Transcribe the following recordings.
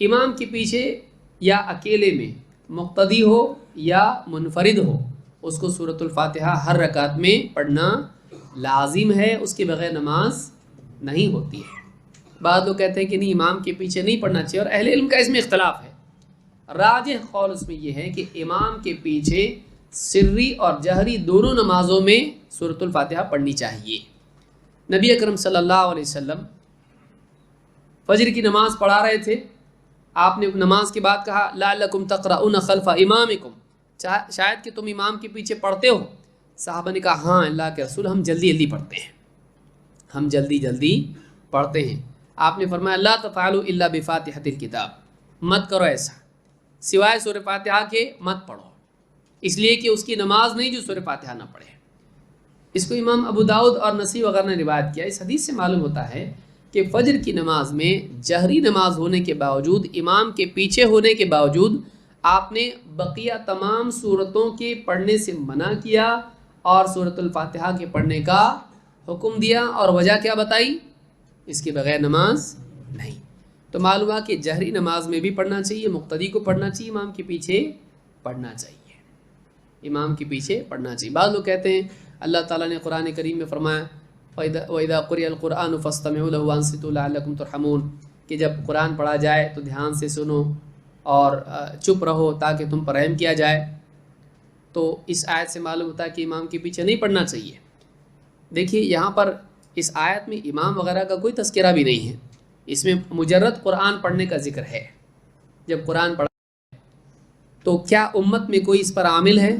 امام کے پیچھے یا اکیلے میں مقتدی ہو یا منفرد ہو، اس کو سورۃ الفاتحہ ہر رکعت میں پڑھنا لازم ہے، اس کے بغیر نماز نہیں ہوتی ہے۔ بعض لوگ کہتے ہیں کہ نہیں، امام کے پیچھے نہیں پڑھنا چاہیے، اور اہل علم کا اس میں اختلاف ہے۔ راجح قول اس میں یہ ہے کہ امام کے پیچھے سری اور جہری دونوں نمازوں میں سورۃ الفاتحہ پڑھنی چاہیے۔ نبی اکرم صلی اللہ علیہ وسلم فجر کی نماز پڑھا رہے تھے، آپ نے نماز کے بعد کہا لعلکم تقرؤون خلف امامکم، شاید کہ تم امام کے پیچھے پڑھتے ہو۔ صحابہ نے کہا ہاں اللہ کے رسول، ہم جلدی جلدی پڑھتے ہیں، ہم جلدی جلدی پڑھتے ہیں۔ آپ نے فرمایا لا تفعلوا الا بفاتحۃ الکتاب، مت کرو ایسا، سوائے سورہ فاتحہ کے مت پڑھو، اس لیے کہ اس کی نماز نہیں جو سورہ فاتحہ نہ پڑھے۔ اس کو امام ابو داؤد اور نسائی وغیرہ نے روایت کیا۔ اس حدیث سے معلوم ہوتا ہے کہ فجر کی نماز میں جہری نماز ہونے کے باوجود، امام کے پیچھے ہونے کے باوجود، آپ نے بقیہ تمام صورتوں کے پڑھنے سے منع کیا اور سورۃ الفاتحہ کے پڑھنے کا حکم دیا، اور وجہ کیا بتائی؟ اس کے بغیر نماز نہیں۔ تو معلوم ہوا کہ جہری نماز میں بھی پڑھنا چاہیے، مقتدی کو پڑھنا چاہیے، امام کے پیچھے پڑھنا چاہیے، امام کے پیچھے پڑھنا چاہیے۔ بعض لوگ کہتے ہیں اللہ تعالیٰ نے قرآن کریم میں فرمایا وَإِذَا قُرِئَ الْقُرْآنُ فَاسْتَمِعُوا لَهُ وَأَنصِتُوا لَعَلَّكُمْ تُرْحَمُونَ، کہ جب قرآن پڑھا جائے تو دھیان سے سنو اور چپ رہو تاکہ تم پر رحم کیا جائے۔ تو اس آیت سے معلوم ہوتا ہے کہ امام کے پیچھے نہیں پڑھنا چاہیے۔ دیکھیے یہاں پر اس آیت میں امام وغیرہ کا کوئی تذکرہ بھی نہیں ہے، اس میں مجرد قرآن پڑھنے کا ذکر ہے۔ جب قرآن پڑھا تو کیا امت میں کوئی اس پر عامل ہے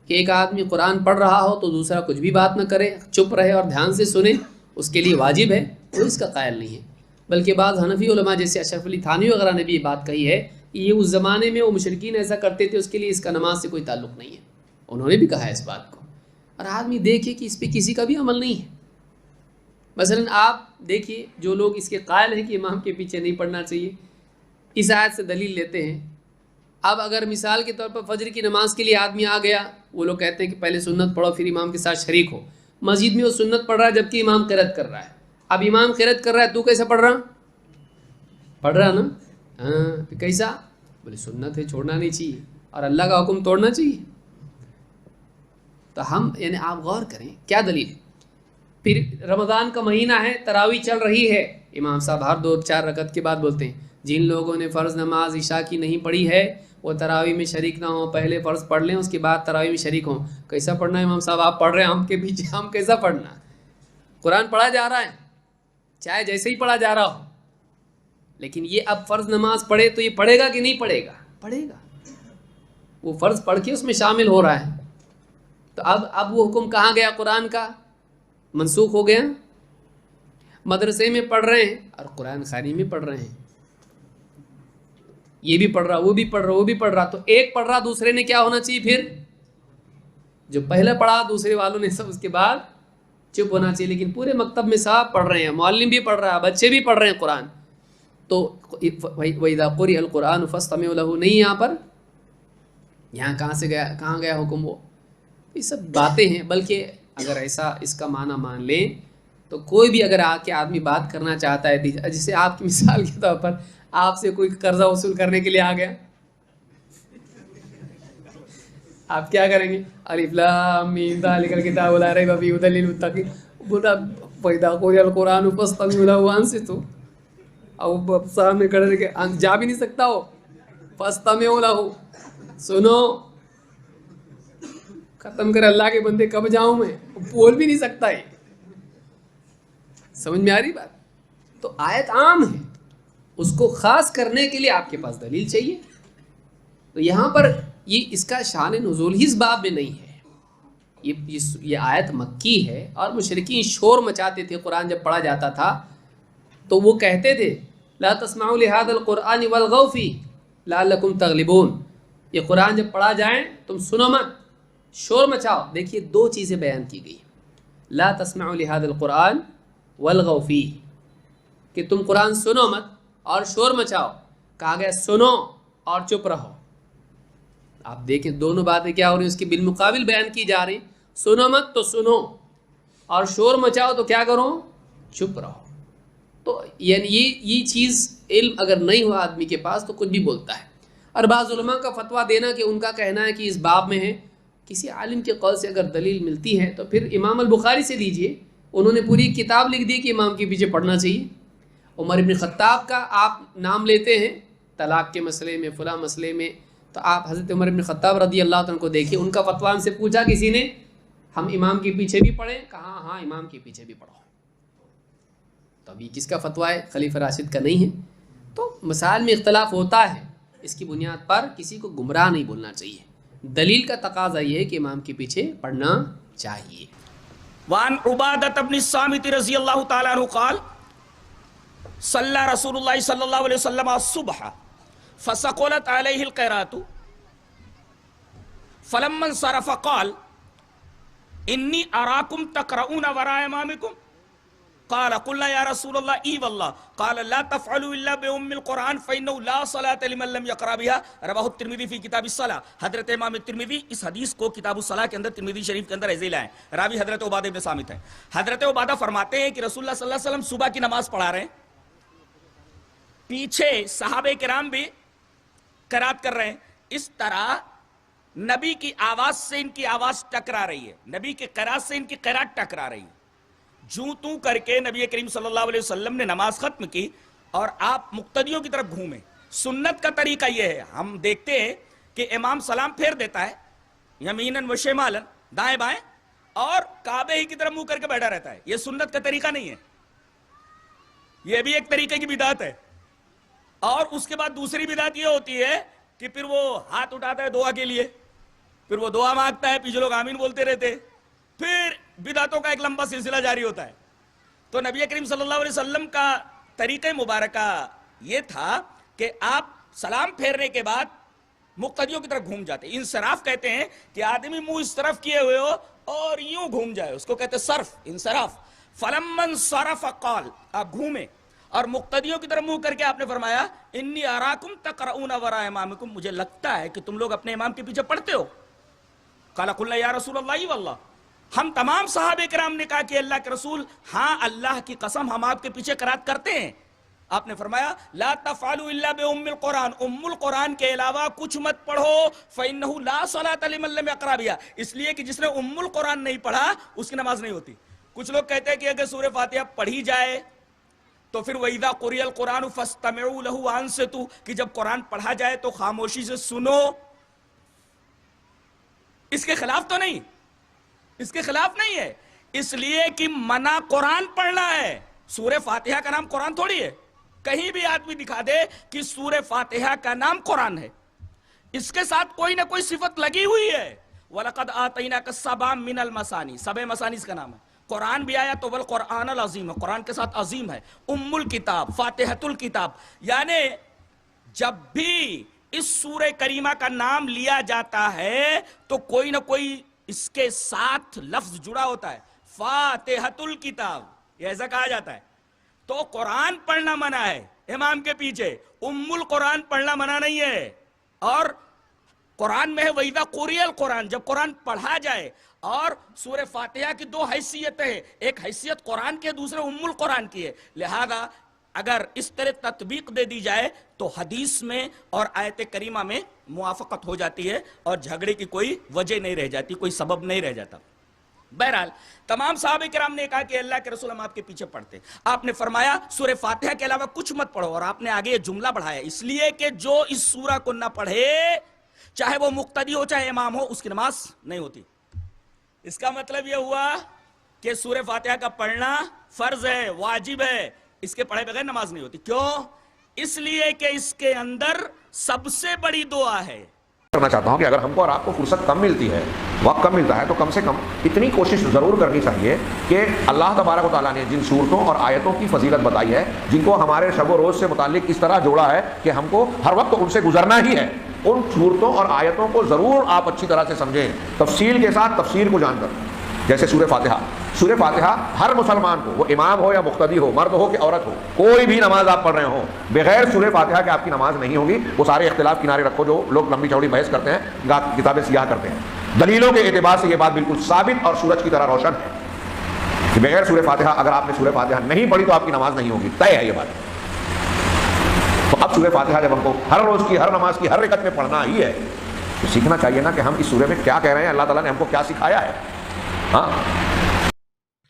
کہ ایک آدمی قرآن پڑھ رہا ہو تو دوسرا کچھ بھی بات نہ کرے، چپ رہے اور دھیان سے سنے، اس کے لیے واجب ہے؟ وہ اس کا قائل نہیں ہے۔ بلکہ بعض حنفی علماء جیسے اشرف علی تھانوی وغیرہ نے بھی یہ بات کہی ہے کہ یہ اس زمانے میں وہ مشرکین ایسا کرتے تھے، اس کے لیے اس کا نماز سے کوئی تعلق نہیں ہے، انہوں نے بھی کہا ہے اس بات کو۔ اور آدمی دیکھے کہ اس پہ کسی کا بھی عمل نہیں ہے۔ مثلا آپ دیکھیے جو لوگ اس کے قائل ہیں کہ امام کے پیچھے نہیں پڑھنا چاہیے، اس آیت سے دلیل لیتے ہیں۔ اب اگر مثال کے طور پر فجر کی نماز کے لیے آدمی آ گیا، وہ لوگ کہتے ہیں کہ پہلے سنت پڑھو پھر امام کے ساتھ شریک ہو، مسجد میں وہ سنت پڑھ رہا ہے جبکہ امام قرأت کر رہا ہے۔ اب امام قرأت کر رہا ہے، تو کیسا پڑھ رہا نا؟ ہاں کیسا؟ بولے سنت ہے، چھوڑنا نہیں چاہیے اور اللہ کا حکم توڑنا چاہیے۔ تو ہم یعنی آپ غور کریں کیا دلیل ہے۔ پھر رمضان کا مہینہ ہے، تراویح چل رہی ہے، امام صاحب ہر 2-4 رکعت کے بعد بولتے ہیں جن لوگوں نے فرض نماز عشاء کی نہیں پڑھی ہے وہ تراویح میں شریک نہ ہوں، پہلے فرض پڑھ لیں اس کے بعد تراویح میں شریک ہوں۔ کیسا پڑھنا ہے امام صاحب؟ آپ پڑھ رہے ہیں ہم کے پیچھے، ہم کیسا پڑھنا؟ قرآن پڑھا جا رہا ہے چاہے جیسے ہی پڑھا جا رہا ہو، لیکن یہ اب فرض نماز پڑھے تو یہ پڑھے گا کہ نہیں پڑھے گا؟ پڑھے گا، وہ فرض پڑھ کے اس میں شامل ہو رہا ہے۔ تو اب وہ حکم کہاں گیا؟ قرآن کا منسوخ ہو گیا۔ مدرسے میں پڑھ رہے ہیں اور قرآن خوانی میں پڑھ رہے ہیں، یہ بھی پڑھ رہا، وہ بھی پڑھ رہا، وہ بھی پڑھ رہا، تو ایک پڑھ رہا دوسرے نے کیا ہونا چاہیے؟ پھر جو پہلے پڑھا دوسرے والوں نے سب اس کے بعد چپ ہونا چاہیے۔ لیکن پورے مکتب میں صاحب پڑھ رہے ہیں، معلم بھی پڑھ رہا ہے، بچے بھی پڑھ رہے ہیں قرآن، تو وَإِذَا قُرِئَ الْقُرْآنُ فَاسْتَمِعُوا لَهُ نہیں، یہاں پر یہاں کہاں سے گیا، کہاں گیا حکم؟ وہ یہ سب باتیں ہیں۔ بلکہ اگر ایسا اس کا معنی مان لیں تو کوئی بھی اگر آ کے آدمی بات کرنا چاہتا ہے، جیسے آپ کی مثال کے طور پر آپ سے کوئی قرضہ وصول کرنے کے لیے آ گیا، آپ کیا کریں گے؟ الف لام میم ذالک الکتاب لا ریب فیہ ھدی للمتقین، بولا وَإِذَا قُرِئَ الْقُرْآنُ فَاسْتَمِعُوا لَهُ وَأَنصِتُوا، اب سامنے کھڑے کے جا بھی نہیں سکتا ہو، فَاسْتَمِعُوا لَهُ، سنو، ختم کر اللہ کے بندے کب جاؤں میں، بول بھی نہیں سکتا ہے۔ سمجھ میں آ رہی بات؟ تو آیت عام ہے، اس کو خاص کرنے کے لیے آپ کے پاس دلیل چاہیے۔ تو یہاں پر یہ اس کا شان نزول ہی اس باب میں نہیں ہے، یہ آیت مکی ہے، اور مشرکین شور مچاتے تھے قرآن جب پڑھا جاتا تھا تو وہ کہتے تھے لا تسمعوا لهذا القرآن والغوا فیہ لعلکم تغلبون، یہ قرآن جب پڑھا جائے تم سنو مت، شور مچاؤ۔ دیکھیے دو چیزیں بیان کی گئی، لا تسمعوا لهذا القرآن والغوا فیہ، کہ تم قرآن سنو مت اور شور مچاؤ، کہا گیا سنو اور چپ رہو۔ آپ دیکھیں دونوں باتیں کیا ہو رہی ہیں، اس کے بالمقابل بیان کی جا رہی، سنو مت تو سنو، اور شور مچاؤ تو کیا کرو؟ چپ رہو۔ تو یعنی یہ چیز علم اگر نہیں ہوا آدمی کے پاس تو کچھ بھی بولتا ہے. اور بعض علماء کا فتویٰ دینا کہ ان کا کہنا ہے کہ اس باب میں ہے، کسی عالم کے قول سے اگر دلیل ملتی ہے تو پھر امام البخاری سے لیجئے، انہوں نے پوری کتاب لکھ دی کہ امام کے پیچھے پڑھنا چاہیے. عمر ابن خطاب کا آپ نام لیتے ہیں طلاق کے مسئلے میں، فلاں مسئلے میں، تو آپ حضرت عمر ابن خطاب رضی اللہ عنہ کو دیکھیں، ان کا فتویٰ ان سے پوچھا کسی نے ہم امام کے پیچھے بھی پڑھیں، کہا ہاں امام کے پیچھے بھی پڑھو. تو ابھی کس کا فتویٰ ہے؟ خلیفہ راشد کا نہیں ہے. تو مسائل میں اختلاف ہوتا ہے، اس کی بنیاد پر کسی کو گمراہ نہیں بولنا چاہیے. دلیل کا تقاضا یہ ہے کہ امام کے پیچھے پڑھنا چاہیے. وعن عبادة بن الصامت رضی اللہ تعالیٰ عنہ قال صلی رسول اللہ صلی اللہ علیہ وسلم الصبح فثقلت علیہ القراءۃ فلما انصرف قال انی اراکم تقرؤون وراء امامکم قال قلنا یا رسول اللہ ای واللہ قال لا تفعلوا الا بام القرآن فانه لا صلاة لمن لم يقرأ بها رواہ الترمذی فی کتاب الصلاۃ. حضرت امام ترمذی اس حدیث کو کتاب الصلاۃ کے اندر ترمذی شریف کے اندر ایسے لائے ہیں. راوی حضرت عبادہ بن صامت ہے. حضرت عبادہ فرماتے ہیں کہ رسول اللہ صلی اللہ علیہ وسلم صبح کی نماز پڑھا رہے ہیں، پیچھے صحابہ کرام بھی قرات کر رہے ہیں. اس طرح نبی کی آواز سے ان کی آواز ٹکرا رہی ہے، نبی کی قرات سے ان کی قرات ٹکرا رہی ہے. جوں توں کر کے نبی کریم صلی اللہ علیہ وسلم نے نماز ختم کی اور آپ مقتدیوں کی طرف گھومے. سنت کا طریقہ یہ ہے، ہم دیکھتے ہیں کہ امام سلام پھیر دیتا ہے یمیناً و شمالاً، دائیں بائیں، اور کعبے ہی کی طرف منہ کر کے بیٹھا رہتا ہے. یہ سنت کا طریقہ نہیں ہے، یہ بھی ایک طریقے کی بدعت ہے. اور اس کے بعد دوسری بدعت یہ ہوتی ہے کہ پھر وہ ہاتھ اٹھاتا ہے دعا کے لیے، پھر وہ دعا مانگتا ہے، پیچھے لوگ آمین بولتے رہتے، پھر بدعتوں کا ایک لمبا سلسلہ جاری ہوتا ہے. تو نبی کریم صلی اللہ علیہ وسلم کا طریقہ مبارکہ یہ تھا کہ آپ سلام پھیرنے کے بعد مقتدیوں کی طرف گھوم جاتے. انصراف کہتے ہیں کہ آدمی منہ اس طرف کیے ہوئے ہو اور یوں گھوم جائے، اس کو کہتے ہیں صرف، انصراف. فلما انصرف قال، آپ گھومے اور مقتدیوں کی طرف منہ کر کے آپ نے فرمایا انی اراکم تقرؤون وراء امامکم، مجھے لگتا ہے کہ تم لوگ اپنے امام کے پیچھے پڑھتے ہو. قال قلنا یا رسول اللہ واللہ، ہم تمام صحابہ کرام نے کہا کہ اللہ کے رسول ہاں اللہ کی قسم ہم آپ کے پیچھے قرات کرتے ہیں. آپ نے فرمایا لا تفعلوا الا بام القرآن، ام القرآن کے علاوہ کچھ مت پڑھو، فانه لا صلاة لمن لم يقرأ بها، اس لیے کہ جس نے ام القرآن نہیں پڑھا اس کی نماز نہیں ہوتی. کچھ لوگ کہتے ہیں کہ اگر سورہ فاتحہ پڑھی جائے تو پھر وَإِذَا قُرِئَ الْقُرْآنُ فَاسْتَمِعُوا لَهُ وَأَنصِتُوا، کہ جب قرآن پڑھا جائے تو خاموشی سے سنو. اس کے خلاف تو نہیں، اس کے خلاف نہیں ہے، اس لیے کہ منع قرآن پڑھنا ہے. سورہ فاتحہ کا نام قرآن تھوڑی ہے. کہیں بھی آدمی دکھا دے کہ سورہ فاتحہ کا نام قرآن ہے، اس کے ساتھ کوئی نہ کوئی صفت لگی ہوئی ہے. وَلَقَدْ آتَيْنَاكَ سَبْعًا مِنَ الْمَثَانِي، سبع مثانی اس کا نام ہے. قرآن بھی آیا تو والقرآن العظیم، قرآن کے ساتھ عظیم ہے. ام الکتاب، فاتحۃ الکتاب، یعنی جب بھی اس سورہ کریمہ کا نام لیا جاتا ہے تو کوئی نہ کوئی اس کے ساتھ لفظ جڑا ہوتا ہے. فاتحۃ الکتاب یہ ایسا کہا جاتا ہے. تو قرآن پڑھنا منع ہے امام کے پیچھے، ام القرآن پڑھنا منع نہیں ہے. اور قرآن میں ہے وَإِذَا قُرِئَ الْقُرْآنُ، جب قرآن پڑھا جائے. اور سورہ فاتحہ کی دو حیثیتیں ہیں، ایک حیثیت قرآن کی ہے، دوسرے ام القرآن کی ہے. لہذا اگر اس طرح تطبیق دے دی جائے تو حدیث میں اور آیت کریمہ میں موافقت ہو جاتی ہے اور جھگڑے کی کوئی وجہ نہیں رہ جاتی، کوئی سبب نہیں رہ جاتا. بہرحال تمام صحابہ کرام نے کہا کہ اللہ کے رسول ہم آپ کے پیچھے پڑھتے. آپ نے فرمایا سورہ فاتحہ کے علاوہ کچھ مت پڑھو، اور آپ نے آگے یہ جملہ بڑھایا اس لیے کہ جو اس سورہ کو نہ پڑھے چاہے وہ مقتدی ہو چاہے امام ہو اس کی نماز نہیں ہوتی. اس کا مطلب یہ ہوا کہ سورہ فاتحہ کا پڑھنا فرض ہے، واجب ہے، اس کے پڑھے بغیر نماز نہیں ہوتی. کیوں؟ اس لیے کہ اس کے اندر سب سے بڑی دعا ہے. کرنا چاہتا ہوں کہ اگر ہم کو اور آپ کو فرصت کم ملتی ہے، وقت کم ملتا ہے، تو کم سے کم اتنی کوشش ضرور کرنی چاہیے کہ اللہ تبارک و تعالیٰ نے جن صورتوں اور آیتوں کی فضیلت بتائی ہے، جن کو ہمارے شب و روز سے متعلق اس طرح جوڑا ہے کہ ہم کو ہر وقت ان سے گزرنا ہی ہے، ان صورتوں اور آیتوں کو ضرور آپ اچھی طرح سے سمجھیں، تفصیل کے ساتھ تفسیر کو جان کر. جیسے سورہ فاتحہ ہر مسلمان کو، وہ امام ہو یا مقتدی ہو، مرد ہو کہ عورت ہو، کوئی بھی نماز آپ پڑھ رہے ہوں بغیر سورہ فاتحہ کے آپ کی نماز نہیں ہوگی. وہ سارے اختلاف کنارے رکھو جو لوگ لمبی چوڑی بحث کرتے ہیں، کتابیں سیاہ کرتے ہیں. دلیلوں کے اعتبار سے یہ بات بالکل ثابت اور سورج کی طرح روشن ہے کہ بغیر سورہ فاتحہ اگر آپ نے سورہ فاتحہ نہیں پڑھی تو آپ کی نماز نہیں ہوگی، طے ہے یہ بات۔ تو اب سورہ فاتحہ جب ہم کو ہر روز کی ہر نماز کی ہر رکعت میں پڑھنا ہی ہے تو سیکھنا چاہیے نا کہ ہم اس سورہ میں کیا کہہ رہے ہیں، اللہ تعالیٰ نے ہم کو کیا سکھایا ہے۔ ہاں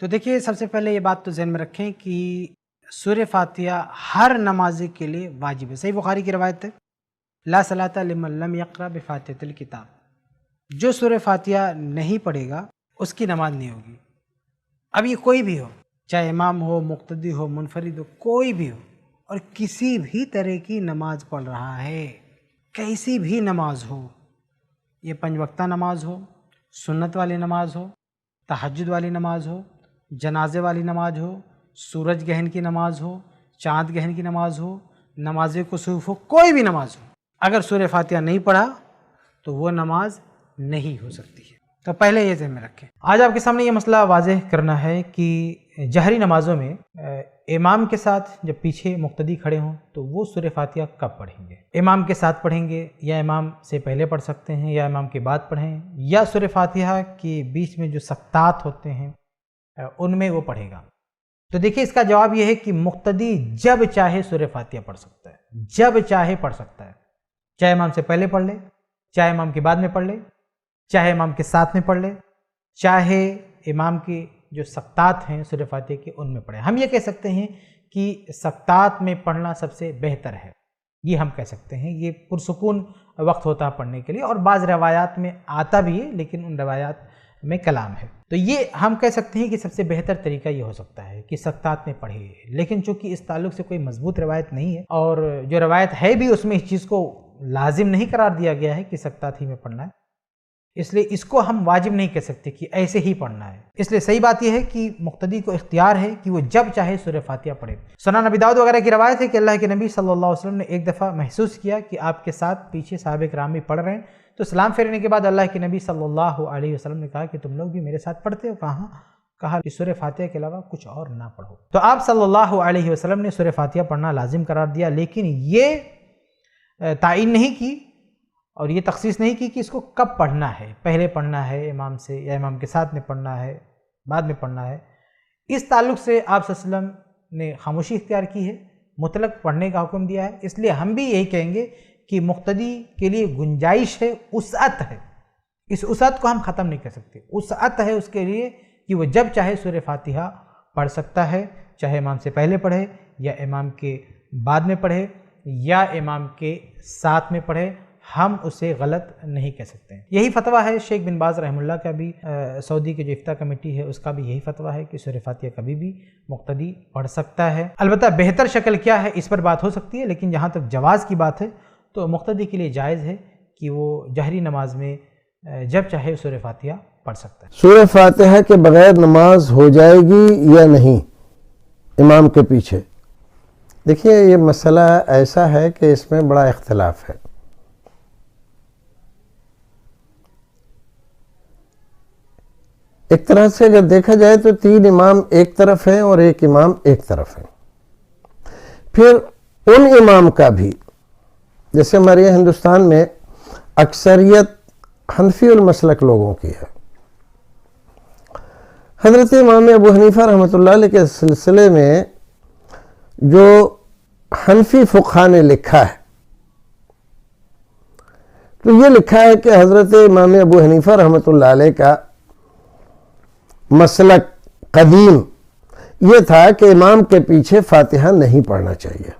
تو دیکھیے، سب سے پہلے یہ بات تو ذہن میں رکھیں کہ سورہ فاتحہ ہر نمازی کے لیے واجب ہے۔ صحیح بخاری کی روایت ہے، لا صلاۃ لمن لم یقرأ بفاتحۃ الکتاب، جو سورہ فاتحہ نہیں پڑھے گا اس کی نماز نہیں ہوگی۔ اب یہ کوئی بھی ہو، چاہے امام ہو، مقتدی ہو، منفرد ہو، کوئی بھی ہو، اور کسی بھی طرح کی نماز پڑھ رہا ہے، کیسی بھی نماز ہو، یہ 5 وقتہ نماز ہو، سنت والی نماز ہو، تہجد والی نماز ہو، جنازے والی نماز ہو، سورج گرہن کی نماز ہو، چاند گرہن کی نماز ہو، نماز کسوف ہو، کوئی بھی نماز ہو، اگر سورہ فاتحہ نہیں پڑھا تو وہ نماز نہیں ہو سکتی ہے۔ تو پہلے یہ ذہن میں رکھیں۔ آج آپ کے سامنے یہ مسئلہ واضح کرنا ہے کہ جہری نمازوں میں امام کے ساتھ جب پیچھے مقتدی کھڑے ہوں تو وہ سورہ فاتحہ کب پڑھیں گے؟ امام کے ساتھ پڑھیں گے، یا امام سے پہلے پڑھ سکتے ہیں، یا امام کے بعد پڑھیں، یا سورہ فاتحہ کے بیچ میں جو سکتات ہوتے ہیں ان میں وہ پڑھے گا؟ تو دیکھیے، اس کا جواب یہ ہے کہ مقتدی جب چاہے سورہ فاتحہ پڑھ سکتا ہے، جب چاہے پڑھ سکتا ہے، چاہے امام سے پہلے پڑھ لے، چاہے امام کے بعد میں پڑھ لے، چاہے امام کے ساتھ میں پڑھ لے، چاہے امام کی جو سکتات ہیں سورہ فاتحہ کے ان میں پڑھے۔ ہم یہ کہہ سکتے ہیں کہ سکتات میں پڑھنا سب سے بہتر ہے، یہ ہم کہہ سکتے ہیں، یہ پرسکون وقت ہوتا ہے پڑھنے کے لیے، اور بعض روایات میں آتا بھی ہے لیکن ان روایات میں کلام ہے، تو یہ ہم کہہ سکتے ہیں کہ سب سے بہتر طریقہ یہ ہو سکتا ہے کہ سکتات میں پڑھے۔ لیکن چونکہ اس تعلق سے کوئی مضبوط روایت نہیں ہے، اور جو روایت ہے بھی اس میں اس چیز کو لازم نہیں قرار دیا گیا ہے کہ سکتات ہی میں پڑھنا ہے، اس لیے اس کو ہم واجب نہیں کہہ سکتے کہ ایسے ہی پڑھنا ہے۔ اس لیے صحیح بات یہ ہے کہ مقتدی کو اختیار ہے کہ وہ جب چاہے سورہ فاتحہ پڑھے۔ سنن نبی داؤد وغیرہ کی روایت ہے کہ اللہ کے نبی صلی اللہ علیہ وسلم نے ایک دفعہ محسوس کیا کہ آپ کے ساتھ پیچھے صحابہ کرام بھی پڑھ رہے ہیں، تو سلام پھیرنے کے بعد اللہ کے نبی صلی اللہ علیہ وسلم نے کہا کہ تم لوگ بھی میرے ساتھ پڑھتے ہو؟ کہا کہ سورہ فاتحہ کے علاوہ کچھ اور نہ پڑھو۔ تو آپ صلی اللہ علیہ وسلم نے سورہ فاتحہ پڑھنا لازم قرار دیا، لیکن یہ تعین نہیں کی اور یہ تخصیص نہیں کی کہ اس کو کب پڑھنا ہے، پہلے پڑھنا ہے امام سے، یا امام کے ساتھ میں پڑھنا ہے، بعد میں پڑھنا ہے۔ اس تعلق سے آپ صلی اللہ علیہ وسلم نے خاموشی اختیار کی ہے، مطلق پڑھنے کا حکم دیا ہے۔ اس لیے ہم بھی یہی کہیں گے کہ مقتدی کے لیے گنجائش ہے، وسعت ہے، اس وسعت کو ہم ختم نہیں کر سکتے، وسعت ہے اس کے لیے کہ وہ جب چاہے سورہ فاتحہ پڑھ سکتا ہے، چاہے امام سے پہلے پڑھے، یا امام کے بعد میں پڑھے، یا امام کے ساتھ میں پڑھے، ہم اسے غلط نہیں کہہ سکتے ہیں۔ یہی فتویٰ ہے شیخ بن باز رحمہ اللہ کا بھی، سعودی کی جو افتاء کمیٹی ہے اس کا بھی یہی فتویٰ ہے کہ سورہ فاتحہ کبھی بھی مقتدی پڑھ سکتا ہے۔ البتہ بہتر شکل کیا ہے اس پر بات ہو سکتی ہے، لیکن جہاں تک جواز کی بات ہے تو مقتدی کے لیے جائز ہے کہ وہ جہری نماز میں جب چاہے سورہ فاتحہ پڑھ سکتا ہے۔ سورہ فاتحہ کے بغیر نماز ہو جائے گی یا نہیں امام کے پیچھے؟ دیکھیے، یہ مسئلہ ایسا ہے کہ اس میں بڑا اختلاف ہے۔ ایک طرح سے اگر دیکھا جائے تو 3 امام ایک طرف ہیں اور 1 امام ایک طرف ہیں۔ پھر ان امام کا بھی، جیسے ہمارے ہندوستان میں اکثریت حنفی المسلک لوگوں کی ہے، حضرت امام ابو حنیفہ رحمۃ اللہ علیہ کے سلسلے میں جو حنفی فقہا نے لکھا ہے، تو یہ لکھا ہے کہ حضرت امام ابو حنیفہ رحمۃ اللہ علیہ کا مسلک قدیم یہ تھا کہ امام کے پیچھے فاتحہ نہیں پڑھنا چاہیے،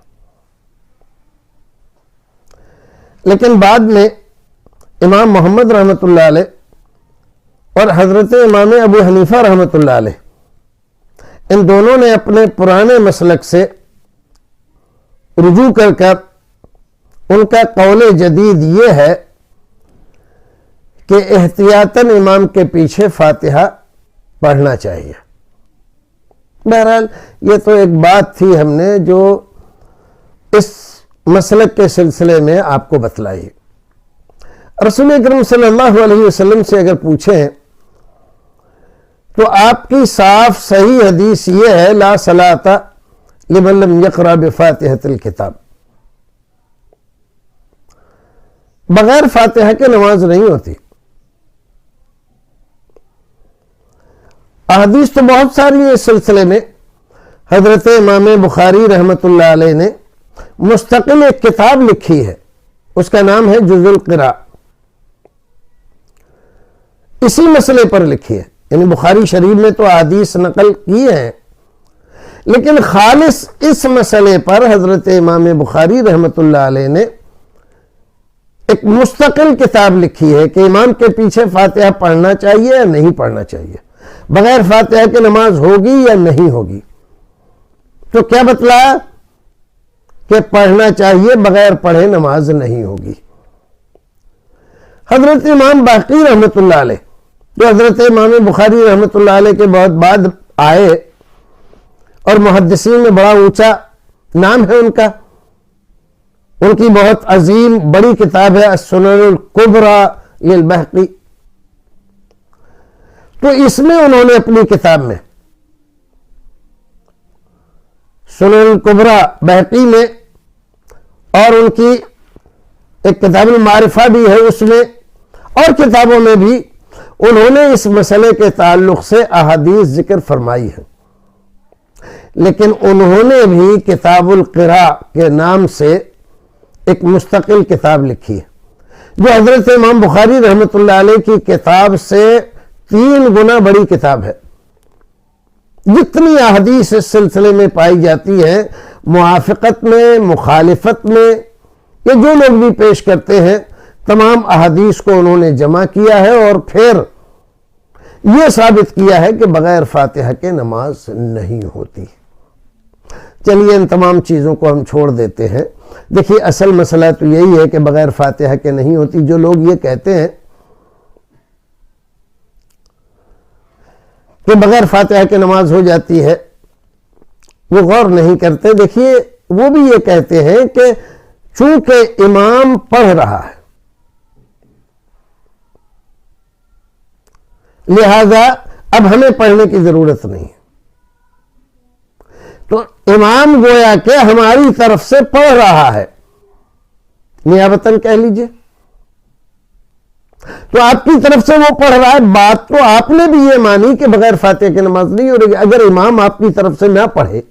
لیکن بعد میں امام محمد رحمۃ اللہ علیہ اور حضرت امام ابو حنیفہ رحمۃ اللہ علیہ، ان دونوں نے اپنے پرانے مسلک سے رجوع کر ان کا قول جدید یہ ہے کہ احتیاطاً امام کے پیچھے فاتحہ پڑھنا چاہیے۔ بہرحال یہ تو ایک بات تھی ہم نے جو اس مسلک کے سلسلے میں آپ کو بتلائی۔ رسول اکرم صلی اللہ علیہ وسلم سے اگر پوچھیں تو آپ کی صاف صحیح حدیث یہ ہے، لا صلاۃ لمن لم یقرأ بفاتحۃ الکتاب، بغیر فاتحہ کے نماز نہیں ہوتی۔ احادیث تو بہت ساری ہیں اس سلسلے میں. حضرت امام بخاری رحمۃ اللہ علیہ نے مستقل ایک کتاب لکھی ہے، اس کا نام ہے جز القراء. اسی مسئلے پر لکھی ہے. یعنی بخاری شریف میں تو احادیث نقل کی ہیں، لیکن خالص اس مسئلے پر حضرت امام بخاری رحمۃ اللہ علیہ نے ایک مستقل کتاب لکھی ہے کہ امام کے پیچھے فاتحہ پڑھنا چاہیے یا نہیں پڑھنا چاہیے، بغیر فاتحہ کے نماز ہوگی یا نہیں ہوگی. تو کیا بتلایا کہ پڑھنا چاہیے، بغیر پڑھے نماز نہیں ہوگی. حضرت امام باقی رحمۃ اللہ علیہ جو حضرت امام بخاری رحمۃ اللہ علیہ کے بہت بعد آئے اور محدثین میں بڑا اونچا نام ہے ان کا، ان کی بہت عظیم بڑی کتاب ہے السنن الکبری للبہقی. تو اس میں انہوں نے اپنی کتاب میں سنن الکبری بہقی میں، اور ان کی ایک کتاب المعرفہ بھی ہے اس میں، اور کتابوں میں بھی انہوں نے اس مسئلے کے تعلق سے احادیث ذکر فرمائی ہے. لیکن انہوں نے بھی کتاب القراء کے نام سے ایک مستقل کتاب لکھی ہے، جو حضرت امام بخاری رحمۃ اللہ علیہ کی کتاب سے 3 گنا بڑی کتاب ہے. جتنی احادیث اس سلسلے میں پائی جاتی ہیں، موافقت میں، مخالفت میں، یہ جو لوگ بھی پیش کرتے ہیں، تمام احادیث کو انہوں نے جمع کیا ہے اور پھر یہ ثابت کیا ہے کہ بغیر فاتحہ کے نماز نہیں ہوتی. چلیے ان تمام چیزوں کو ہم چھوڑ دیتے ہیں. دیکھیے اصل مسئلہ تو یہی ہے کہ بغیر فاتحہ کے نہیں ہوتی. جو لوگ یہ کہتے ہیں کہ بغیر فاتحہ کے نماز ہو جاتی ہے، وہ غور نہیں کرتے. دیکھیے وہ بھی یہ کہتے ہیں کہ چونکہ امام پڑھ رہا ہے لہذا اب ہمیں پڑھنے کی ضرورت نہیں ہے. تو امام گویا کہ ہماری طرف سے پڑھ رہا ہے، نیابتاً کہہ لیجئے. تو آپ کی طرف سے وہ پڑھ رہا ہے، بات تو آپ نے بھی یہ مانی کہ بغیر فاتحہ کی نماز نہیں ہو رہی. اگر امام آپ کی طرف سے نہ پڑھے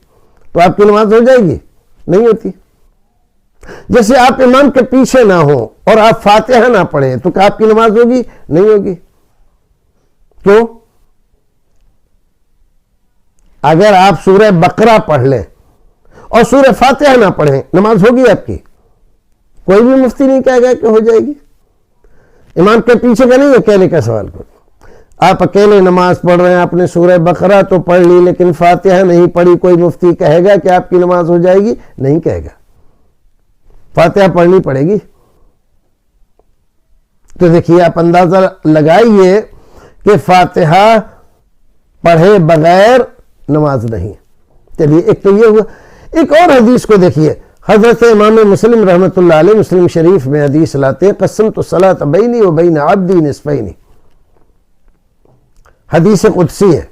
تو آپ کی نماز ہو جائے گی؟ نہیں ہوتی. جیسے آپ امام کے پیچھے نہ ہو اور آپ فاتحہ نہ پڑھیں تو کیا آپ کی نماز ہوگی؟ نہیں ہوگی. کیوں؟ اگر آپ سورہ بقرہ پڑھ لیں اور سورہ فاتحہ نہ پڑھیں، نماز ہوگی آپ کی؟ کوئی بھی مفتی نہیں کہے گا کہ ہو جائے گی. امام کے پیچھے کا نہیں ہے کہنے کا سوال کو. آپ اکیلے نماز پڑھ رہے ہیں، آپ نے سورہ بقرہ تو پڑھ لی لیکن فاتحہ نہیں پڑھی، کوئی مفتی کہے گا کہ آپ کی نماز ہو جائے گی؟ نہیں کہے گا. فاتحہ پڑھنی پڑے گی. تو دیکھیے آپ اندازہ لگائیے کہ فاتحہ پڑھے بغیر نماز نہیں. چلیے ایک تو یہ ہوا. ایک اور حدیث کو دیکھیے. حضرت امام مسلم رحمۃ اللہ علیہ مسلم شریف میں حدیث لاتے ہیں قسمت الصلاۃ بینی و بین عبدی نصفین. حدیث قدسی ہے.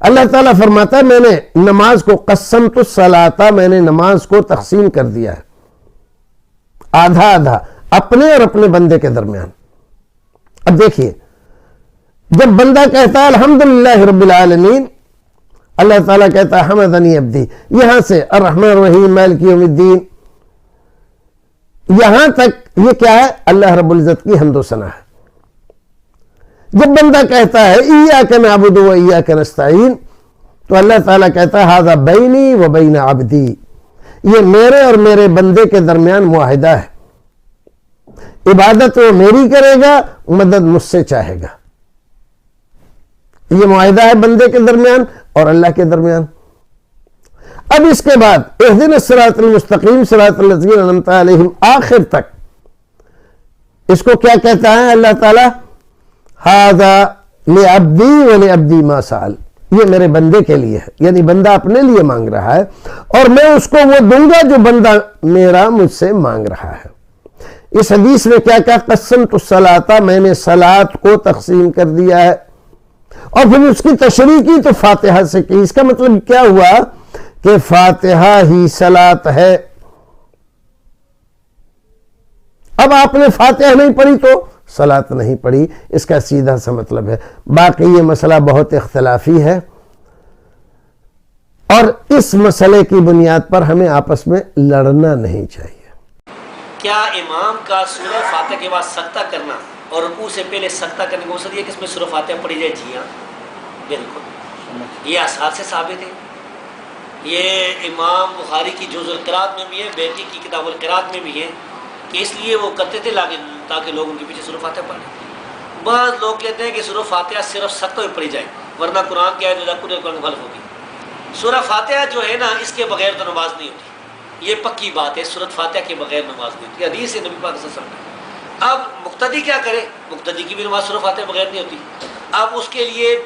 اللہ تعالیٰ فرماتا ہے میں نے نماز کو قسمت الصلاۃ، میں نے نماز کو تقسیم کر دیا ہے آدھا آدھا اپنے اور اپنے بندے کے درمیان. اب دیکھیے جب بندہ کہتا ہے الحمدللہ رب العالمین، اللہ تعالیٰ کہتا ہے حمدنی عبدی، یہاں سے الرحمن الرحیم مالک یوم الدین یہاں تک یہ کیا ہے؟ اللہ رب العزت کی حمد و ثنا ہے. جب بندہ کہتا ہے ایاک نعبد و ایاک نستعین تو اللہ تعالیٰ کہتا ہے ھذا بینی و بین عبدی، یہ میرے اور میرے بندے کے درمیان معاہدہ ہے. عبادت وہ میری کرے گا، مدد مجھ سے چاہے گا. یہ معاہدہ ہے بندے کے درمیان اور اللہ کے درمیان. اب اس کے بعد اہدنا الصراط المستقیم صراط الذین انعمت علیہم آخر تک اس کو کیا کہتا ہے اللہ تعالیٰ؟ ھذا لعبدی ولعبدی ما سأل، یہ میرے بندے کے لیے ہے. یعنی بندہ اپنے لیے مانگ رہا ہے اور میں اس کو وہ دوں گا جو بندہ میرا مجھ سے مانگ رہا ہے. اس حدیث میں کیا کہا؟ قسمت الصلاۃ، میں نے صلاۃ کو تقسیم کر دیا ہے. اور پھر اس کی تشریح کی تو فاتحہ سے کی. اس کا مطلب کیا ہوا کہ فاتحہ ہی صلاۃ ہے. اب آپ نے فاتحہ نہیں پڑھی تو صلاۃ نہیں پڑھی، اس کا سیدھا سا مطلب ہے۔ باقی یہ مسئلہ بہت اختلافی ہے اور اس مسئلے کی بنیاد پر ہمیں آپس میں لڑنا نہیں چاہیے۔ کیا امام کا سورہ فاتحہ کے بعد سجدہ کرنا اور رکوع سے پہلے سجدہ کرنے کو یہ کہ اس میں سورہ فاتحہ پڑھی جائے؟ جی ہاں بالکل، یہ آثار سے ثابت ہے۔ یہ امام بخاری کی جزء القراءت میں بھی ہے، بیہقی کی کتاب القراءت میں بھی ہے کہ اس لیے وہ کرتے تھے تاکہ لوگ ان کے پیچھے سورہ فاتحہ پڑھیں۔ بعض لوگ کہتے ہیں کہ سورہ فاتحہ صرف سجدوں میں پڑھی جائے، ورنہ قرآن کی آیت قرآن کی غلط ہوگی۔ سورہ فاتحہ جو ہے نا، اس کے بغیر تو نماز نہیں ہوتی، یہ پکی بات ہے، سورۃ فاتحہ کے بغیر نماز نہیں ہوتی، حدیث ہے نبی پاک صلی اللہ علیہ وسلم۔ اب مقتدی کیا کرے؟ مقتدی کی بھی نماز سورۃ فاتحہ بغیر نہیں ہوتی۔ اب اس کے لیے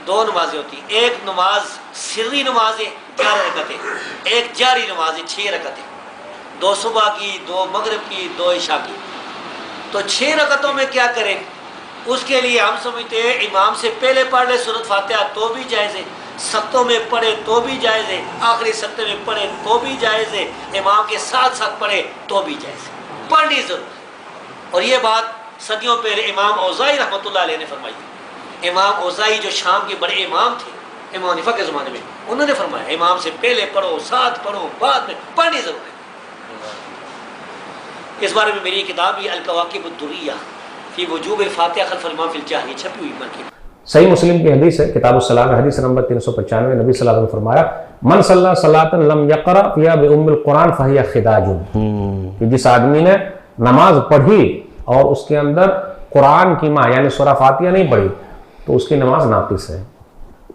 دو نمازیں ہوتی ہیں، ایک نماز سری نماز ہے 11 رکعتیں، ایک جاری نماز ہے 6 رکعتیں، 2 صبح کی، 2 مغرب کی، 2 عشاء کی۔ تو 6 رکعتوں میں کیا کریں؟ اس کے لیے ہم سمجھتے ہیں امام سے پہلے پڑھ لے سورۃ فاتحہ تو بھی جائز ہے، سجدوں میں پڑھے تو بھی جائز ہے، آخری سجدے میں پڑھے تو بھی جائز ہے، امام کے ساتھ ساتھ پڑھے تو بھی جائز ہے، پڑھنی ضرور ہے۔ اور یہ بات صدیوں پہلے امام اوزاعی رحمۃ اللہ علیہ نے فرمائی ہے۔ امام اوزاعی جو شام کے بڑے امام تھے امام حنیفہ کے زمانے میں، انہوں نے فرمایا امام سے پہلے پڑھو، ساتھ پڑھو، بعد میں پڑھنی ضرور ہے۔ اس بارے میں میری کتاب یہ الکواکب الدریہ فی وجوب الفاتحہ خلف الامام فی الجہر یہ چھپی ہوئی مارکیٹ۔ صحیح مسلم کی حدیث ہے، کتاب الصلاۃ حدیث نمبر 395، نبی صلی اللہ علیہ وسلم نے فرمایا من صلی صلاۃ لم یقرأ فیہا بأم القرآن فہی خداج، کہ جس آدمی نے نماز پڑھی اور اس کے اندر قرآن کی ماں یعنی سورہ فاتحہ نہیں پڑھی تو اس کی نماز ناقص ہے۔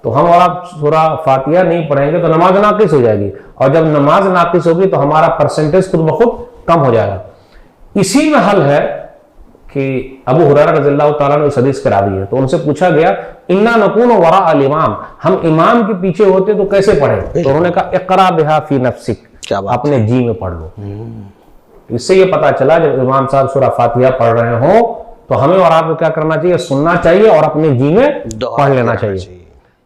تو ہم اور آپ سورہ فاتحہ نہیں پڑھیں گے تو نماز ناقص ہو جائے گی، اور جب نماز ناقص ہوگی تو ہمارا پرسنٹیج خود بخود کم ہو جائے گا۔ اسی میں حل ہے کہ ابو ہریرہ رضی اللہ تعالیٰ نے اس حدیث کے راوی ہے، تو ان سے پوچھا گیا انا نکون وراء الامام، ہم امام کے پیچھے ہوتے تو کیسے پڑھیں؟ تو انہوں نے کہا اقرا بہا فی نفسک، اپنے جی میں پڑھ لو۔ اس سے یہ پتا چلا جب امام صاحب سورہ فاتحہ پڑھ رہے ہوں تو ہمیں اور آپ کو کیا کرنا چاہیے؟ سننا چاہیے اور اپنے جی میں پڑھ لینا چاہیے۔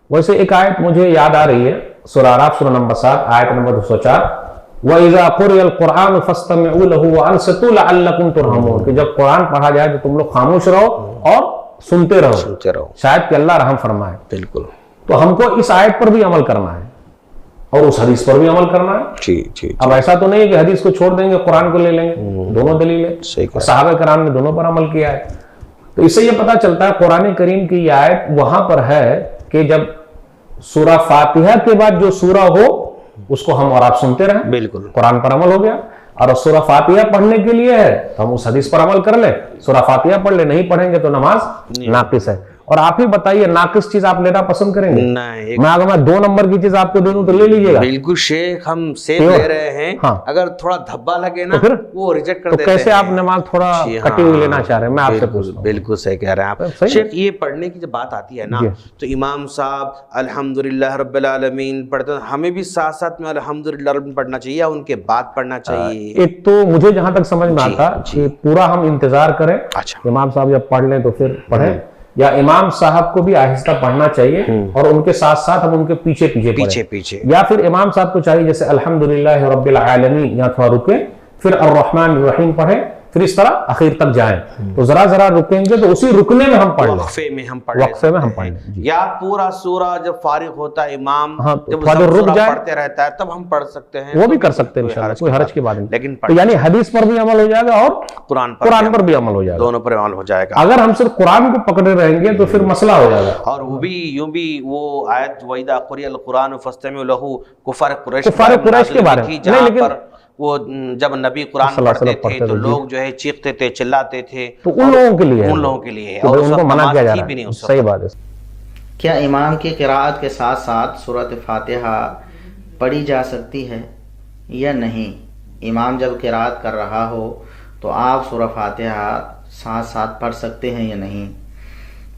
ویسے ایک آیت مجھے یاد آ رہی ہے، سورہ اعراف سورہ نمبر 7 آیت نمبر 204، وَإِذَا قُرِئَ الْقُرْآنُ فَاسْتَمِعُوا لَهُ وَأَنصِتُوا لَعَلَّكُمْ تُرْحَمُونَ، کہ جب قرآن پڑھا جائے تو تم لوگ خاموش رہو اور سنتے رہو، شاید کہ اللہ رحم فرمائے۔ بالکل، تو ہم کو اس آیت پر بھی عمل کرنا ہے اور اس حدیث پر بھی عمل کرنا ہے۔ اب ایسا تو نہیں ہے کہ حدیث کو چھوڑ دیں گے قرآن کو لے لیں گے، دونوں دلیلیں، صحابہ کرام نے دونوں پر عمل کیا ہے۔ تو اس سے یہ پتا چلتا ہے قرآن کریم کی یہ آیت وہاں پر ہے کہ جب سورہ فاتحہ کے بعد جو سورہ ہو اس کو ہم اور آپ سنتے رہیں، بالکل قرآن پر عمل ہو گیا۔ اور سورہ فاتحہ پڑھنے کے لیے ہے تو ہم اس حدیث پر عمل کر لیں، سورہ فاتحہ پڑھ لیں، نہیں پڑھیں گے تو نماز ناقص ہے۔ اور آپ ہی بتائیے ناقص چیز آپ لینا پسند کریں گے؟ میں اگر میں 2 نمبر کی چیز آپ کو دے دوں تو لے لیجیے گا؟ بالکل شیخ، ہم سیب لے رہے ہیں، اگر تھوڑا دھبا لگے نا وہ ریجیکٹ کر دیتے ہیں۔ تو کیسے آپ نماز تھوڑا کٹی ہوئی لینا چاہ رہے ہیں؟ میں آپ سے پوچھتا ہوں۔ بالکل صحیح کہہ رہے ہیں آپ شیخ۔ یہ پڑھنے کی جب بات آتی ہے نا تو امام صاحب الحمدللہ رب العالمین پڑھتے ہیں، ہمیں بھی ساتھ ساتھ میں الحمدللہ رب پڑھنا چاہیے یا ان کے بعد پڑھنا چاہیے؟ ایک تو مجھے جہاں تک سمجھ میں آتا کہ پورا ہم انتظار کریں، امام صاحب جب پڑھ لیں تو پھر پڑھیں، یا امام صاحب کو بھی آہستہ پڑھنا چاہیے اور ان کے ساتھ ساتھ ہم ان کے پیچھے پڑھیں، یا پھر امام صاحب کو چاہیے جیسے الحمدللہ رب العالمین یہاں تھوڑا رکیں، پھر الرحمن الرحیم پڑھیں، پھر اس طرح اخیر تک جائیں۔ تو ذرا رکیں گے تو اسی رکنے میں ہم پڑھ لیں، وقفے میں ہم پڑھ لیں، یا پورا سورہ جب فارغ ہوتا ہے امام جب رک جائے پڑھتے رہتا ہے تب ہم پڑھ سکتے ہیں، وہ بھی کر سکتے ہیں انشاءاللہ، کوئی حرج کی بات نہیں۔ لیکن یعنی حدیث پر بھی عمل ہو جائے گا اور قرآن پر بھی عمل ہو جائے گا، دونوں پر عمل ہو جائے گا۔ اگر ہم صرف قرآن کو پکڑے رہیں گے تو پھر مسئلہ ہو جائے گا۔ اور وہ بھی یوں بھی وہ آیت وَإِذَا قُرِئَ الْقُرْآنُ فَاسْتَمِعُوا لَهُ کفار قریش کے بارے میں نہیں، لیکن وہ جب نبی قرآن پڑھتے تھے تو لوگ جو ہے چیختے تھے، چلاتے تھے، تو ان لوگوں کے لیے ان لوگوں کے لیے اور ان کو منع کیا جا رہا ہے۔ صحیح بات ہے۔ کیا امام کی قراءت کے ساتھ ساتھ سورۃ فاتحہ پڑھی جا سکتی ہے یا نہیں؟ امام جب قراءت کر رہا ہو تو آپ سورہ فاتحہ ساتھ ساتھ پڑھ سکتے ہیں یا نہیں؟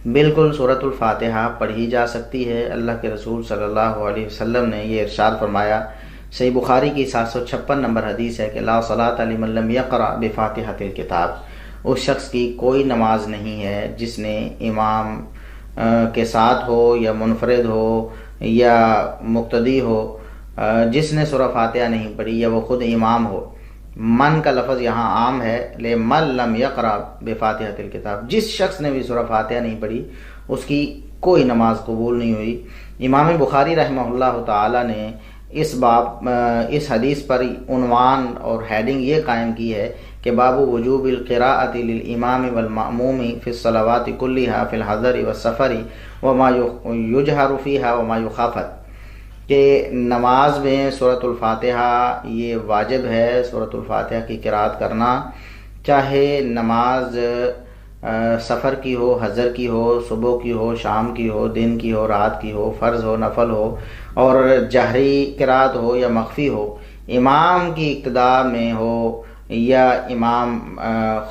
بالکل سورۃ الفاتحہ پڑھی جا سکتی ہے۔ اللہ کے رسول صلی اللہ علیہ وسلم نے یہ ارشاد فرمایا، صحیح بخاری کی 756 نمبر حدیث ہے کہ لا صلاۃ لمن لم یقرأ بفاتحۃ الکتاب، اس شخص کی کوئی نماز نہیں ہے جس نے امام کے ساتھ ہو یا منفرد ہو یا مقتدی ہو، جس نے سورہ فاتحہ نہیں پڑھی یا وہ خود امام ہو، من کا لفظ یہاں عام ہے، لمن لم یقرأ بفاتحۃ الکتاب، جس شخص نے بھی سورہ فاتحہ نہیں پڑھی اس کی کوئی نماز قبول نہیں ہوئی۔ امام بخاری رحمہ اللہ تعالی نے اس حدیث پر عنوان اور ہیڈنگ یہ قائم کی ہے کہ باب وجوب القراءۃ للامام والمأموم فی الصلوات کلھا فی الحضر والسفر وما یجہر فیہا وما یخافت، کہ نماز میں سورۃ الفاتحہ یہ واجب ہے، سورۃ الفاتحہ کی قراءت کرنا، چاہے نماز سفر کی ہو، حضر کی ہو، صبح کی ہو، شام کی ہو، دن کی ہو، رات کی ہو، فرض ہو، نفل ہو، اور جہری قراءت ہو یا مخفی ہو، امام کی اقتداء میں ہو یا امام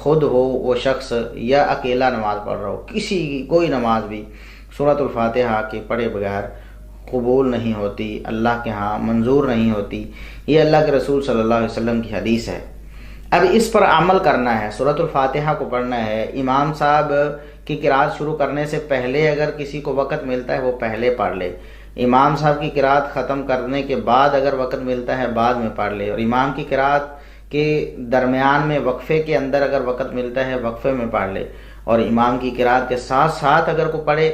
خود ہو وہ شخص، یا اکیلا نماز پڑھ رہا ہو، کسی کی کوئی نماز بھی سورۃ الفاتحہ کے پڑھے بغیر قبول نہیں ہوتی، اللہ کے ہاں منظور نہیں ہوتی۔ یہ اللہ کے رسول صلی اللہ علیہ وسلم کی حدیث ہے۔ اب اس پر عمل کرنا ہے، سورۃ الفاتحہ کو پڑھنا ہے۔ امام صاحب کی قراءت شروع کرنے سے پہلے اگر کسی کو وقت ملتا ہے وہ پہلے پڑھ لے، امام صاحب کی قراءت ختم کرنے کے بعد اگر وقت ملتا ہے بعد میں پڑھ لے، اور امام کی قراءت کے درمیان میں وقفے کے اندر اگر وقت ملتا ہے وقفے میں پڑھ لے، اور امام کی قراءت کے ساتھ ساتھ اگر کو پڑھے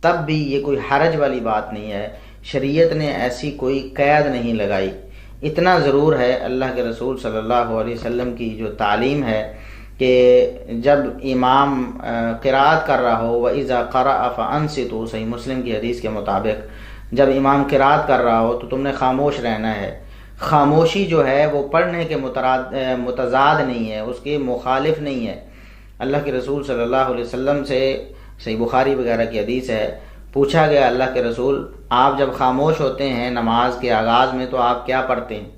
تب بھی یہ کوئی حرج والی بات نہیں ہے، شریعت نے ایسی کوئی قید نہیں لگائی۔ اتنا ضرور ہے اللہ کے رسول صلی اللہ علیہ وسلم کی جو تعلیم ہے کہ جب امام قراءت کر رہا ہو، وَإِذَا قَرَأَ فَأَنصِتُوا، صحیح مسلم کی حدیث کے مطابق جب امام قراءت کر رہا ہو تو تم نے خاموش رہنا ہے۔ خاموشی جو ہے وہ پڑھنے کے متضاد نہیں ہے، اس کے مخالف نہیں ہے۔ اللہ کے رسول صلی اللہ علیہ وسلم سے صحیح بخاری وغیرہ کی حدیث ہے، پوچھا گیا اللہ کے رسول آپ جب خاموش ہوتے ہیں نماز کے آغاز میں تو آپ کیا پڑھتے ہیں،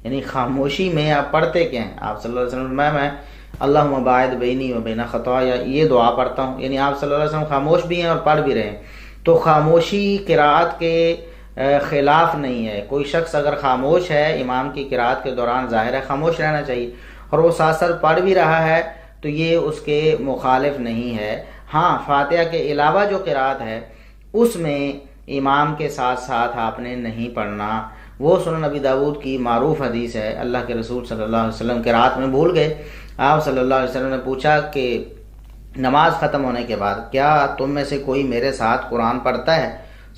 یعنی خاموشی میں آپ پڑھتے کیا ہیں؟ آپ صلی اللہ علیہ وسلم میں اللہم باعد بینی و بین خطایا یہ دعا پڑھتا ہوں، یعنی آپ صلی اللہ علیہ وسلم خاموش بھی ہیں اور پڑھ بھی رہے ہیں۔ تو خاموشی قراءت کے خلاف نہیں ہے۔ کوئی شخص اگر خاموش ہے امام کی قراءت کے دوران ظاہر ہے خاموش رہنا چاہیے، اور وہ ساتھ ساتھ پڑھ بھی رہا ہے تو یہ اس کے مخالف نہیں ہے۔ ہاں فاتحہ کے علاوہ جو قراءت ہے اس میں امام کے ساتھ ساتھ آپ نے نہیں پڑھنا۔ وہ سنن نبی داؤد کی معروف حدیث ہے، اللہ کے رسول صلی اللہ علیہ وسلم قراءت میں بھول گئے، آپ صلی اللہ علیہ وسلم نے پوچھا کہ نماز ختم ہونے کے بعد کیا تم میں سے کوئی میرے ساتھ قرآن پڑھتا ہے؟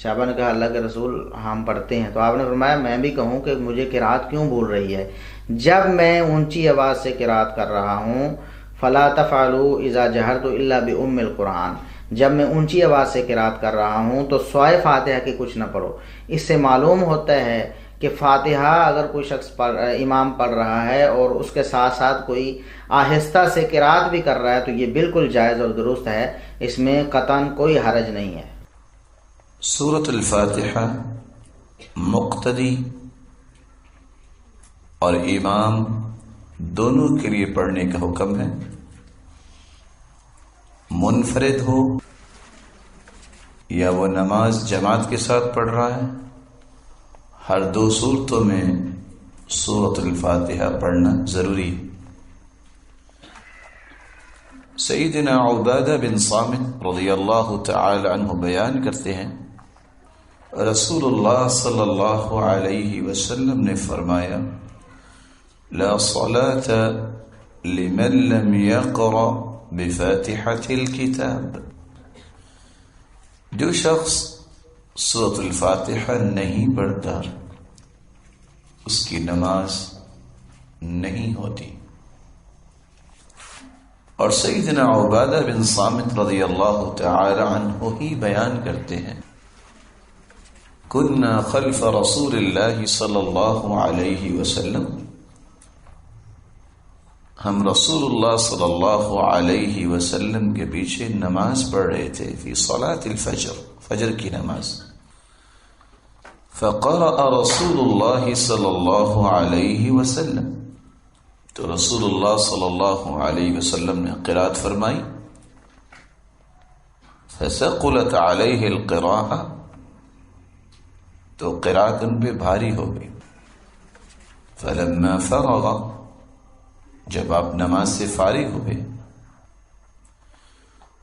صحابہ نے کہا اللہ کے رسول ہم پڑھتے ہیں۔ تو آپ نے فرمایا میں بھی کہوں کہ مجھے قراءت کیوں بھول رہی ہے؟ جب میں اونچی آواز سے قراءت کر رہا ہوں فلا تفعلوا اذا جہرت الا بام القرآن، جب میں اونچی آواز سے قراءت کر رہا ہوں تو سوائے فاتحہ کے کچھ نہ پڑھو۔ اس سے معلوم ہوتا ہے کہ فاتحہ اگر کوئی شخص امام پڑھ رہا ہے اور اس کے ساتھ ساتھ کوئی آہستہ سے قراءت بھی کر رہا ہے تو یہ بالکل جائز اور درست ہے، اس میں قطعاً کوئی حرج نہیں ہے۔ سورۃ الفاتحہ مقتدی اور امام دونوں کے لیے پڑھنے کا حکم ہے، منفرد ہو یا وہ نماز جماعت کے ساتھ پڑھ رہا ہے، ہر دو صورتوں میں سورۃ الفاتحہ پڑھنا ضروری ہے۔ سیدنا عبادہ بن صامت رضی اللہ تعالی عنہ بیان کرتے ہیں رسول اللہ صلی اللہ علیہ وسلم نے فرمایا لا صلاة لمن لم يقرأ بفاتحة الكتاب، جو شخص سورۃ الفاتحہ نہیں پڑھتا اس کی نماز نہیں ہوتی۔ اور سیدنا عبادہ بن صامت رضی اللہ تعالی عنہ ہی بیان کرتے ہیں كنا خلف رسول اللہ صلی اللہ علیہ وسلم، ہم رسول اللہ صلی اللہ علیہ وسلم کے پیچھے نماز پڑھ رہے تھے فی صلاۃ الفجر، فجر کی نماز، فقرأ رسول اللہ صلی اللہ علیہ وسلم، تو رسول اللہ صلی اللہ علیہ وسلم نے قرات فرمائی، فثقلت علیہ القراءة، تو قرات ان پہ بھاری ہو گئی، فلما فرغ، جب آپ نماز سے فارغ ہوئے،